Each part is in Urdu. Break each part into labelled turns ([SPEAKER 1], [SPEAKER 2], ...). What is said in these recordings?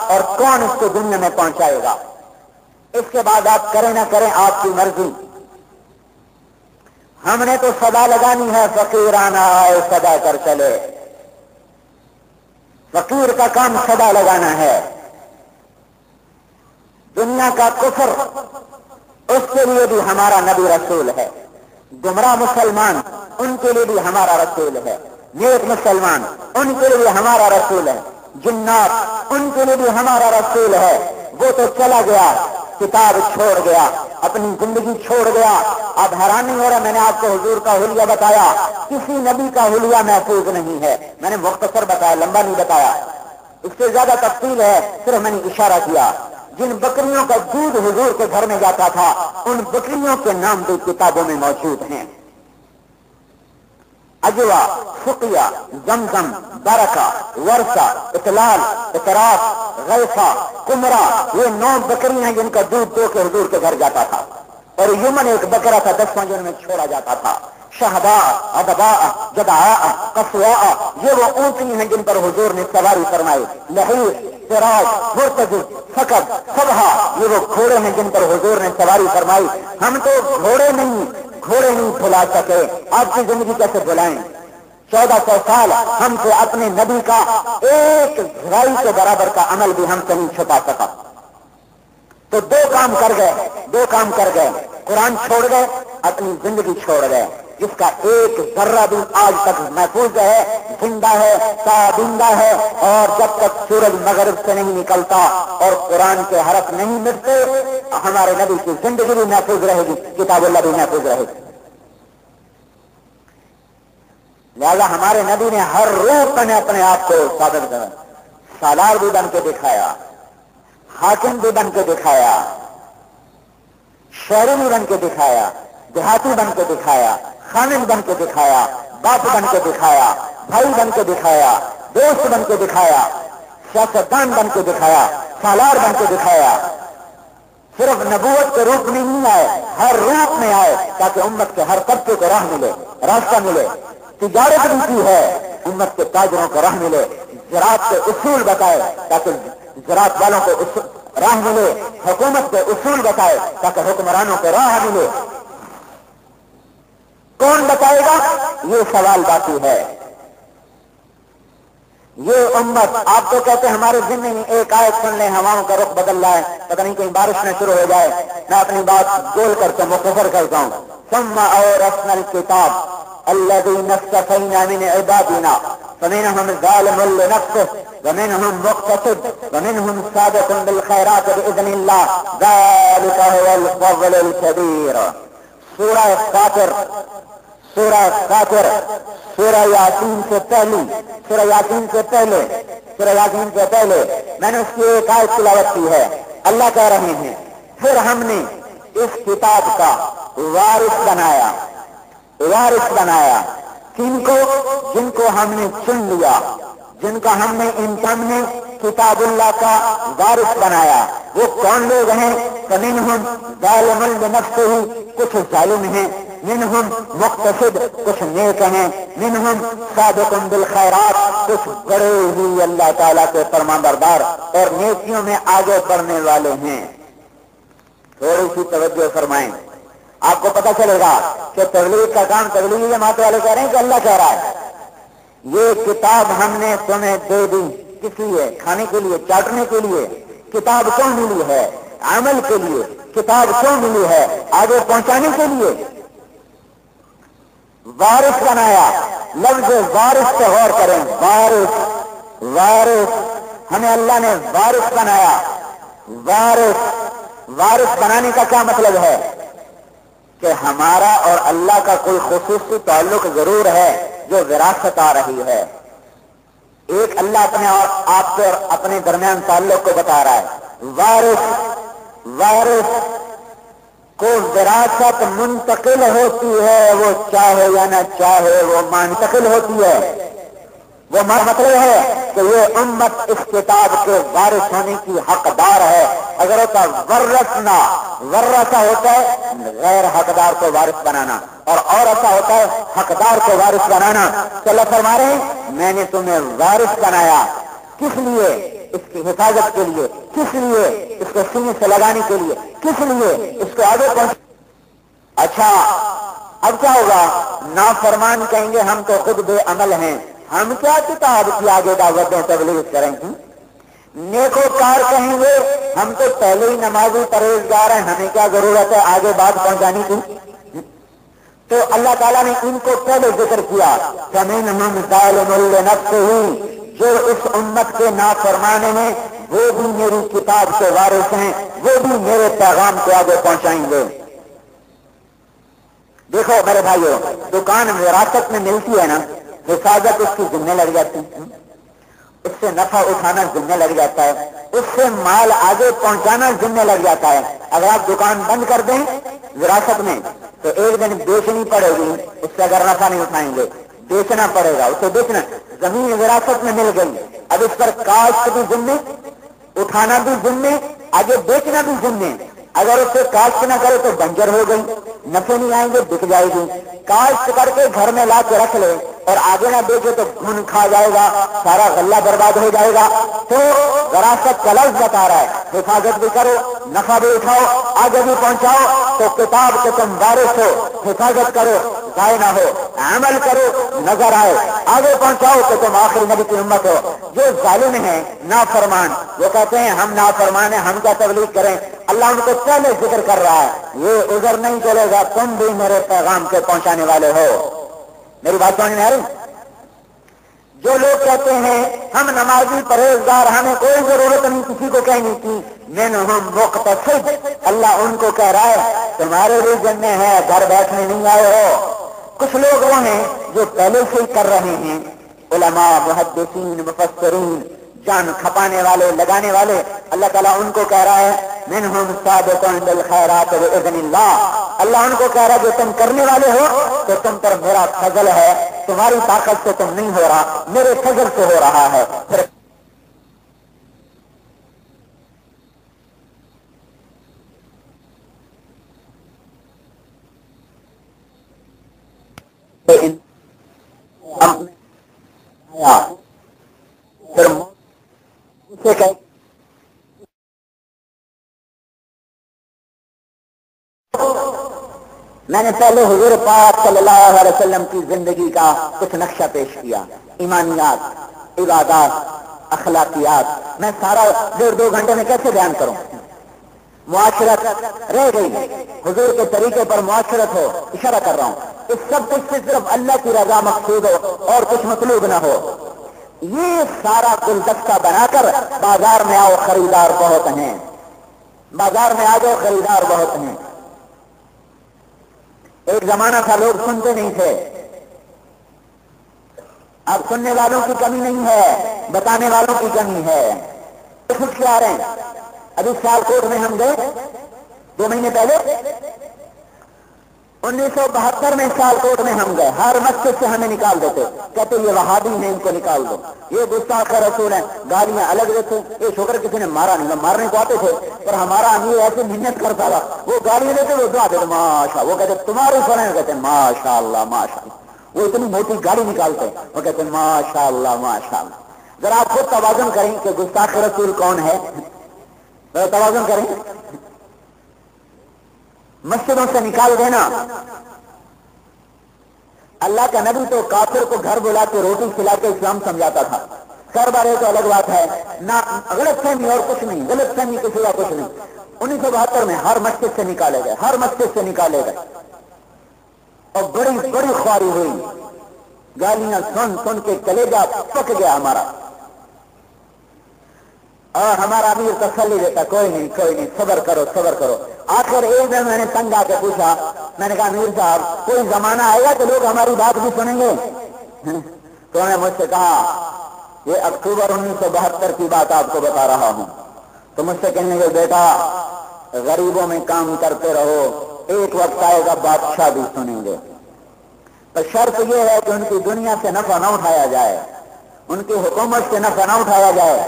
[SPEAKER 1] اور کون اس کو دنیا میں پہنچائے گا؟ اس کے بعد آپ کریں نہ کریں آپ کی مرضی. ہم نے تو صدا لگانی ہے، فقیرانہ آئے صدا کر چلے. فقیر کا کام صدا لگانا ہے. دنیا کا کفر اس کے لیے بھی ہمارا نبی رسول ہے. گمراہ مسلمان ان کے لیے بھی ہمارا رسول ہے. نیک مسلمان ان کے لیے بھی ہمارا رسول ہے. جنات ان کے لیے بھی ہمارا رسول ہے. وہ تو چلا گیا، کتاب چھوڑ گیا، اپنی زندگی چھوڑ گیا. اب حیرانی ہو رہا، میں نے آپ کو حضور کا حلیہ بتایا، کسی نبی کا حلیہ محفوظ نہیں ہے. میں نے مختصر بتایا، لمبا نہیں بتایا. اس سے زیادہ تفصیل ہے، صرف میں نے اشارہ کیا. جن بکریوں کا دودھ حضور کے گھر میں جاتا تھا ان بکریوں کے نام بھی کتابوں میں موجود ہیں. اجوا، فقیہ، زمزم، برکہ، ورثہ، اطلال، اطراف، غیفہ، کمرہ، یہ 9 بکریاں ہیں جن کا دودھ دو کے حضور کے گھر جاتا تھا. اور یمن ایک بکرا تھا 10 پانچ میں چھوڑا جاتا تھا. شہباء، ادباء، جدعاء، قصواء، یہ وہ اونٹنی ہیں جن پر حضور نے سواری فرمائی. لہیر، سراج، مرتجب، فقد، صبحہ، یہ وہ گھوڑے ہیں جن پر حضور نے سواری فرمائی. ہم تو گھوڑے نہیں بھلا سکے، آپ کی زندگی کیسے بھلائیں؟ 1400 سال ہم سے اپنے نبی کا ایک ذرائی کے برابر کا عمل بھی ہم سے نہیں چھپا سکا. تو دو کام کر گئے، قرآن چھوڑ گئے، اپنی زندگی چھوڑ گئے. جس کا ایک ذرہ بھی آج تک محفوظ ہے، زندہ ہے، تابندہ ہے. اور جب تک سورج مغرب سے نہیں نکلتا اور قرآن کے حرف نہیں مٹتے، ہمارے نبی کی زندگی بھی محفوظ رہے گی، کتاب اللہ بھی محفوظ رہے گی. لہذا ہمارے نبی نے ہر روح میں اپنے آپ کو ثابت کیا. سالار بھی بن کے دکھایا، حاکم بھی بن کے دکھایا، شہری بھی بن کے دکھایا، دیہاتی بن کے دکھایا، خامن بن کے دکھایا، باپ بن کے دکھایا، بھائی بن کے دکھایا، دوست بن کے دکھایا، سیاستدان بن کے دکھایا، سالار بن کے دکھایا. صرف نبوت کے روپ میں نہیں آئے، ہر روپ میں آئے تاکہ امت کے ہر طبقے کو راہ ملے، راستہ ملے. تجارت بھی کی ہے، امت کے تاجروں کو راہ ملے. زراعت کے اصول بتائے تاکہ زراعت والوں کو راہ ملے. حکومت کے اصول بتائے تاکہ حکمرانوں کو راہ ملے. کون بتائے گا؟ یہ سوال باقی ہے. یہ امت، آپ تو کہتے ہیں ہمارے ذمہ میں ایک آیت سن لیں، ہواؤں کا رخ بدل رہا ہے، پتہ نہیں کہیں بارش نہ شروع ہو جائے. میں اپنی بات گول کرتا ہوں، مختصر کرتا ہوں. ثم اورثنا الكتاب الذين اصطفينا من عبادنا فمنهم ظالم لنفسه ومنهم مقتصد ومنهم سابق بالخيرات بإذن الله ذلك هو الفضل الكبير. سورہ فاطر، سورہ یاسین سے پہلے میں نے اس کی ایک آیت تلاوت کی ہے. اللہ کہہ رہے ہیں پھر ہم نے اس کتاب کا وارث بنایا کن کو؟ جن کو ہم نے چن لیا، جن کا ہم نے کتاب اللہ کا وارث بنایا. وہ کون لوگ ہیں؟ فمنہم ظالم لنفسہ، کچھ ظالم ہیں، منہم مقتصد، کچھ نیک ہیں، منہم سابق بالخیرات، کچھ بڑے ہی اللہ تعالیٰ کے فرمانبردار اور نیکیوں میں آگے بڑھنے والے ہیں. تھوڑی سی توجہ فرمائیں، آپ کو پتہ چلے گا کہ تبلیغ کا کام تبلیغی جماعت والے کہہ رہے ہیں کہ اللہ کہہ رہا ہے. یہ کتاب ہم نے تمہیں دے دی، کس لیے؟ کھانے کے لیے، چاٹنے کے لیے. کتاب کیوں ملی ہے؟ عمل کے لیے. کتاب کیوں ملی ہے؟ آگے پہنچانے کے لیے. وارث بنایا، لفظ وارث پہ غور کریں. وارث ہمیں اللہ نے وارث بنایا. وارث بنانے کا کیا مطلب ہے؟ کہ ہمارا اور اللہ کا کوئی خصوصی تعلق ضرور ہے جو وراثت آ رہی ہے. ایک اللہ اپنے اور آپ کے اور اپنے درمیان تعلق کو بتا رہا ہے. وارث کو وراثت منتقل ہوتی ہے، وہ چاہے یا نہ چاہے وہ منتقل ہوتی ہے. وہ مطلب ہے کہ یہ امت اس کتاب کے وارث ہونے کی حقدار ہے. اگر ہوتا ورثہ ہوتا ہے غیر حقدار کو وارث بنانا، اور ایسا ہوتا ہے حقدار کو وارث بنانا. تو اللہ فرما رہے ہیں میں نے تمہیں وارث بنایا. کس لیے؟ اس کی حفاظت کے لیے. کس لیے؟ اس کو سینے سے لگانے کے لیے. کس لیے؟ اس کو آگے پہنچ. اچھا اب کیا ہوگا؟ نافرمان کہیں گے ہم تو خود بے عمل ہیں، ہم کیا کتاب کی آگے دعوت دیں تبلیغ کریں گے. نیکوکار کہیں گے ہم تو پہلے ہی نمازی پرہیزگار ہیں، ہمیں کیا ضرورت ہے آگے بات پہنچانے کی. تو اللہ تعالیٰ نے ان کو پہلے ذکر کیا فَمِنْهُمْ ظَالِمٌ لِنَفْسِهِ، جو اس امت کے نافرمان ہیں وہ بھی میری کتاب کے وارث ہیں، وہ بھی میرے پیغام کو آگے پہنچائیں گے. دیکھو میرے بھائیو، دکان وراثت میں ملتی ہے نا، حفاظت اس کی ذمہ لگ جاتی ہے، اس سے نفع اٹھانا ذمہ لگ جاتا ہے، اس سے مال آگے پہنچانا ذمہ لگ جاتا ہے. اگر آپ دکان بند کر دیں وراثت میں تو ایک دن بیچنی پڑے گی، اس سے اگر نفع نہیں اٹھائیں گے بیچنا پڑے گا، اسے بیچنا. زمین وراثت میں مل گئی، اب اس پر کاشت بھی ذمہ، اٹھانا بھی ذمہ، آگے بیچنا بھی ذمہ. اگر اسے کاشت نہ کرے تو بنجر ہو گئی، نفع نہیں آئیں گے، بک جائے گی. کاشت کر کے گھر میں لا کے رکھ لے اور آگے نہ بیچے تو گھن کھا جائے گا، سارا غلہ برباد ہو جائے گا. تو وراثت کا لفظ بتا رہا ہے حفاظت بھی کرو، نفع بھی اٹھاؤ، آگے بھی پہنچاؤ. تو کتاب کے تم وارث ہو، حفاظت کرو ضائع نہ ہو، عمل کرو نظر آئے، آگے پہنچاؤ تو تم آخری نبی کی امت ہو. جو ظالم ہیں نافرمان وہ کہتے ہیں ہم نافرمان ہیں، ہم کیا تبلیغ کریں. اللہ ان کو پہلے ذکر کر رہا ہے یہ عذر نہیں چلے گا، تم بھی میرے پیغام کے پہنچانے والے ہو. میری بات سمجھ میں آ رہی؟ جو لوگ کہتے ہیں ہم نمازی پرہیزگار، ہمیں کوئی ضرورت نہیں کسی کو کہنے کی، منہم مقتصد، اللہ ان کو کہہ رہا ہے تمہارے ریجن میں ہے، گھر بیٹھنے نہیں آئے ہو. کچھ لوگ وہ ہیں جو پہلے سے ہی کر رہے ہیں، علماء، محدثین، مفسرین، جان کھپانے والے، لگانے والے. اللہ تعالیٰ ان کو کہہ رہا ہے منہم سابقون بالخیرات باذن اللہ. اللہ ان کو کہہ رہا ہے جو تم کرنے والے ہو تو تم پر میرا فضل ہے، تمہاری طاقت سے تم نہیں ہو رہا، میرے فضل سے ہو رہا ہے. میں نے پہلے حضور پاک صلی اللہ علیہ وسلم کی زندگی کا کچھ نقشہ پیش کیا، ایمانیات، عبادات، اخلاقیات. میں سارا 1.5-2 گھنٹے میں کیسے بیان کروں؟ معاشرت رہ گئی، حضور کے طریقے پر معاشرت ہو، اشارہ کر رہا ہوں. اس سب کچھ سے صرف اللہ کی رضا مقصود ہو اور کچھ مطلوب نہ ہو. یہ سارا گلدستہ بنا کر بازار میں آؤ، خریدار بہت ہیں، بازار میں آ جاؤ، خریدار بہت ہیں. ایک زمانہ تھا لوگ سنتے نہیں تھے، اب سننے والوں کی کمی نہیں ہے، بتانے والوں کی کمی ہے. خود سے آ رہے ہیں. ابھی سیالکوٹ میں ہم گئے 2 مہینے پہلے، 1972 میں سیالکوٹ میں ہم گئے. ہر مسجد سے ہمیں نکال دیتے، کہتے یہ وہابی ہیں ان کو نکال دو، یہ گستاخ رسول ہیں، گالیاں الگ دیتے. یہ شکر کسی نے مارا نہیں، مارنے کو آتے تھے پر ہمارا امیر ایسے محنت کرتا تھا، وہ گالیاں دیتے، وہ دعا دیتے ماشاء، وہ کہتے تمہاری سنیں، کہتے ماشاء اللہ ماشاء اللہ. وہ اتنی موٹی گاڑی نکالتے وہ کہتے ماشاء اللہ ماشاء اللہ. ذرا آپ خود توازن کریں کہ گستاخ رسول کون ہے، توازن کریں. مسجدوں سے نکال دینا. اللہ کا نبی تو کافر کو گھر بلا کے روٹی کھلا کے اسلام سمجھاتا تھا. خیر بار تو الگ بات ہے، نہ غلط فہمی اور کچھ نہیں، غلط فہمی کسی کا کچھ نہیں. 1972 میں ہر مسجد سے نکالے گئے، ہر مسجد سے نکالے گئے اور بڑی بڑی خواری ہوئی. گالیاں سن سن کے کلیجہ پک گیا ہمارا. اور ہمارا امیر تسلی دیتا کوئی نہیں کوئی نہیں، صبر کرو صبر کرو. آخر ایک دن میں نے تنگ آ کے پوچھا، میں نے کہا امیر صاحب کوئی زمانہ آئے گا کہ لوگ ہماری بات بھی سنیں گے؟ تو انہوں نے مجھ سے کہا یہ اکتوبر 1972 کی بات آپ کو بتا رہا ہوں. تو مجھ سے کہنے کے بیٹا غریبوں میں کام کرتے رہو، ایک وقت آئے گا بادشاہ بھی سنیں گے. تو شرط یہ ہے کہ ان کی دنیا سے نفع نہ اٹھایا جائے، ان کی حکومت سے نفع نہ اٹھایا جائے،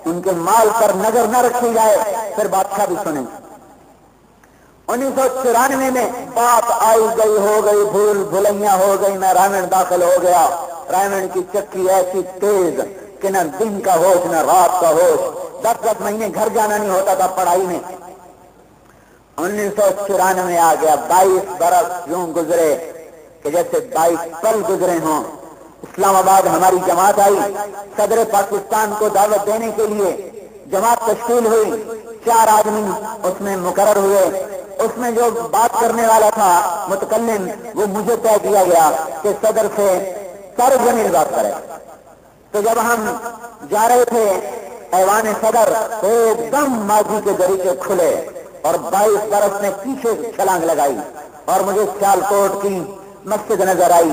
[SPEAKER 1] ان کے مال پر نظر نہ رکھی جائے، پھر بادشاہ بھی سنیں. 1994 میں بات آئی گئی ہو گئی، بھول بھلیاں ہو گئی، میں رائمنڈ داخل ہو گیا. رائمنڈ کی چکی ایسی تیز کہ نہ دن کا ہوش نہ رات کا ہوش. 10 مہینے گھر جانا نہیں ہوتا تھا پڑھائی میں. 1994 میں آ گیا. 22 برس یوں گزرے کہ جیسے 22 پل گزرے ہوں. اسلام آباد ہماری جماعت آئی. صدر پاکستان کو دعوت دینے کے لیے جماعت تشکیل ہوئی. 4 آدمی اس میں مقرر ہوئے. اس میں جو بات کرنے والا تھا متکلم وہ مجھے طے کیا گیا کہ صدر سے سارے ضمیر بات کرے. تو جب ہم جا رہے تھے ایوان صدر تو ایک دم ماضی کے دریچے کھلے اور 22 برس نے پیچھے چھلانگ لگائی اور مجھے سیالکوٹ کی مسجد نظر آئی.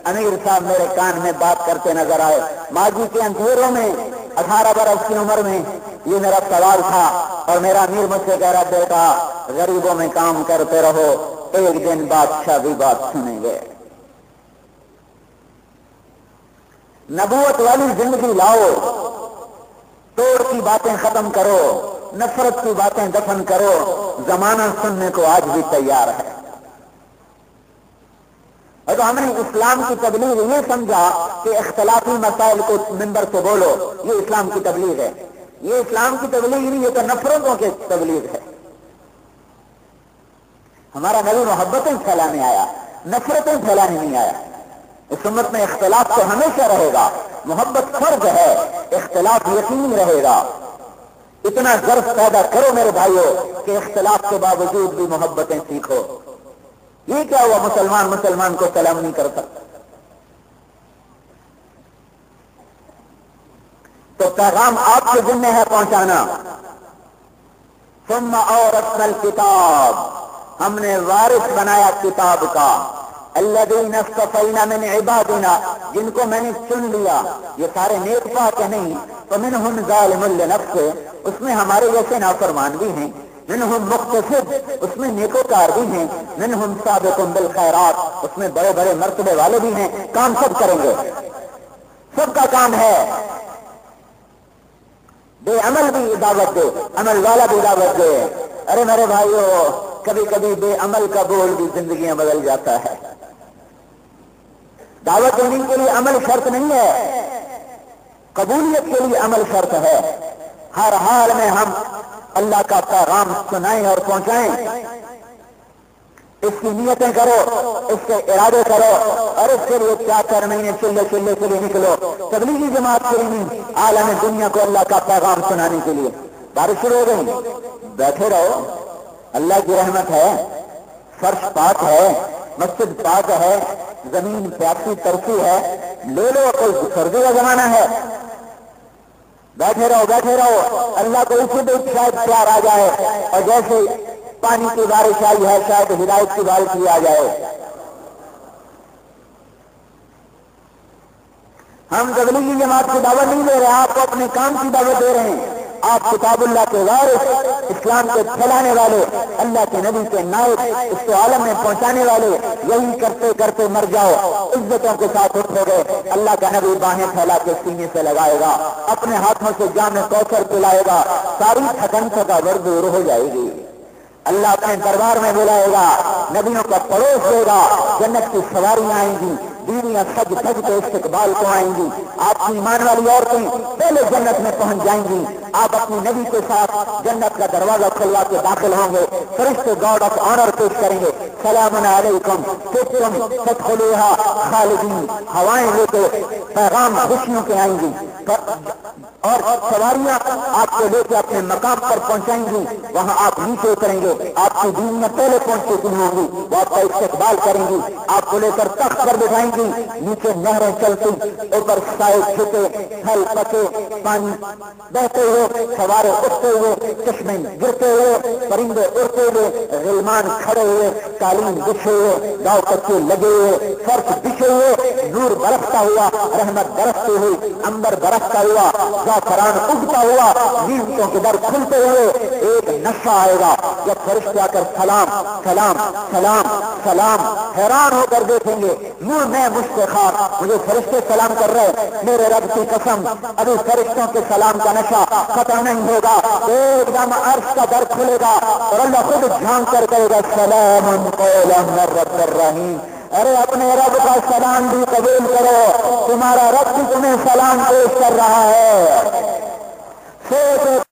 [SPEAKER 1] امیر صاحب میرے کان میں بات کرتے نظر آئے. ماضی کے اندھیروں میں 18 برس کی عمر میں یہ میرا سوال تھا اور میرا امیر مجھ سے کہہ رہا بیٹا غریبوں میں کام کرتے رہو ایک دن بادشاہ بھی بات سنیں گے. نبوت والی زندگی لاؤ. توڑ کی باتیں ختم کرو, نفرت کی باتیں دفن کرو. زمانہ سننے کو آج بھی تیار ہے. اور تو ہم نے اسلام کی تبلیغ یہ سمجھا کہ اختلافی مسائل کو منبر سے بولو یہ اسلام کی تبلیغ ہے. یہ اسلام کی تبلیغ نہیں, یہ تو نفرتوں کی تبلیغ ہے. ہمارا نبی محبتیں پھیلانے آیا, نفرتیں پھیلانے نہیں آیا. اس امت میں اختلاف تو ہمیشہ رہے گا, محبت فرض ہے, اختلاف یقین رہے گا. اتنا ظرف پیدا کرو میرے بھائیوں کہ اختلاف کے باوجود بھی محبتیں سیکھو. یہ کیا ہوا مسلمان کو سلام نہیں کرتا؟ تو پیغام آپ کے ذمہ ہے پہنچانا. ثم اورثنا الکتاب, ہم نے وارث بنایا کتاب کا. الذین اصطفینا من عبادنا, جن کو میں نے چن لیا. یہ سارے نیک پاک نہیں. فمنہم ظالم لنفسہ, اس میں ہمارے جیسے نافرمان بھی ہیں. منہم مقتصد, اس میں نیکوکار بھی ہیں. منہم سابق بالخیرات, اس میں بڑے بڑے مرتبے والے بھی ہیں. کام سب کریں گے, سب کا کام ہے. بے عمل بھی دعوت دے, عمل والا بھی دعوت دے. ارے میرے بھائیو کبھی کبھی بے عمل کا بول بھی زندگیاں بدل جاتا ہے. دعوت دینے کے لیے عمل شرط نہیں ہے, قبولیت کے لیے عمل شرط ہے. ہر حال میں ہم اللہ کا پیغام سنائیں اور پہنچائیں. اس کی نیتیں کرو, اس کے ارادے کرو اور اس کے لیے 4 مہینے چلے کے لیے نکلو. تبلیغی جماعت کے لیے عالم دنیا کو اللہ کا پیغام سنانے کے لیے. بارش شروع ہو گئی, بیٹھے رہو, اللہ کی رحمت ہے. فرش پاک ہے, مسجد پاک ہے, زمین پیاسی ترسی ہے. لے لو, کوئی سردی کا زمانہ ہے. بیٹھے رہو. اللہ کو اسی دن شاید پیار آ جائے اور جیسے پانی کی بارش آئی ہے شاید ہدایت کی بارش بھی آ جائے. ہم تبلیغی جماعت کی دعوت نہیں دے رہے, آپ کو اپنے کام کی دعوت دے رہے ہیں. آپ کتاب اللہ کے وارث, اسلام کے پھیلانے والے, اللہ کے نبی کے نائب, اس کو عالم میں پہنچانے والے. یہی کرتے کرتے مر جاؤ, عزتوں کے ساتھ اٹھو گے. اللہ کا نبی باہیں پھیلا کے سینے سے لگائے گا, اپنے ہاتھوں سے جام کوثر پلائے گا, ساری تھکن تھکاوٹ دور ہو جائے گی. اللہ اپنے دربار میں بلائے گا, نبیوں کا پڑوس دے گا, جنت کی سواریاں آئیں گی, بیویاں سج سج کے استقبال کو آئیں گی. آپ کی ایمان والی عورتیں پہلے جنت میں پہنچ جائیں گی. آپ اپنی نبی کے ساتھ جنت کا دروازہ کھلوا کے داخل ہوں گے. فرشتے گارڈ آف آنر پیش کریں گے, سلام علیکم طبتم فادخلوها خالدین. ہوائیں لے کے پیغام خوشیوں کے آئیں گی اور سواریاں آپ کو لے کے اپنے مقام پر پہنچائیں گی. وہاں آپ نیچے اتریں گے, آپ کی بیویاں پہلے پہنچ چکی ہوں گی, وہ آپ کا استقبال کریں گی, آپ کو لے کر تخت پر بٹھائیں گی. نیچے نہریں چلتی, اوپر سائے چھپے, پھل پکے, پانی بہتے ہوئے, سوارے اٹھتے ہوئے, چشمے گرتے ہوئے, پرندے اڑتے ہوئے, غلمان کھڑے ہوئے, قالین بچھے ہوئے, گاؤں کچے لگے ہوئے, فرش بچھے ہوئے, نور برستا ہوا, رحمت برستی ہوئی, امبر برستا ہوا, زعفران اگتا ہوا, نیمتوں کے در کھلتے ہوئے. ایک نشہ آئے گا جب فرشتے آ کر سلام سلام سلام سلام, حیران ہو کر دیکھیں گے منہ میں مشتخار, مجھے فرشتے سلام کر رہے, میرے رب کی قسم ابھی فرشتوں کے سلام کا نشہ ختم نہیں ہوگا. ایک دم عرش کا در کھلے گا اور اللہ خود جھانک کر کہے گا سلام قولا من رب الرحیم. ارے اپنے رب کا سلام بھی قبول کرو، تمہارا رب بھی تمہیں سلام پیش کر رہا ہے۔ سوچو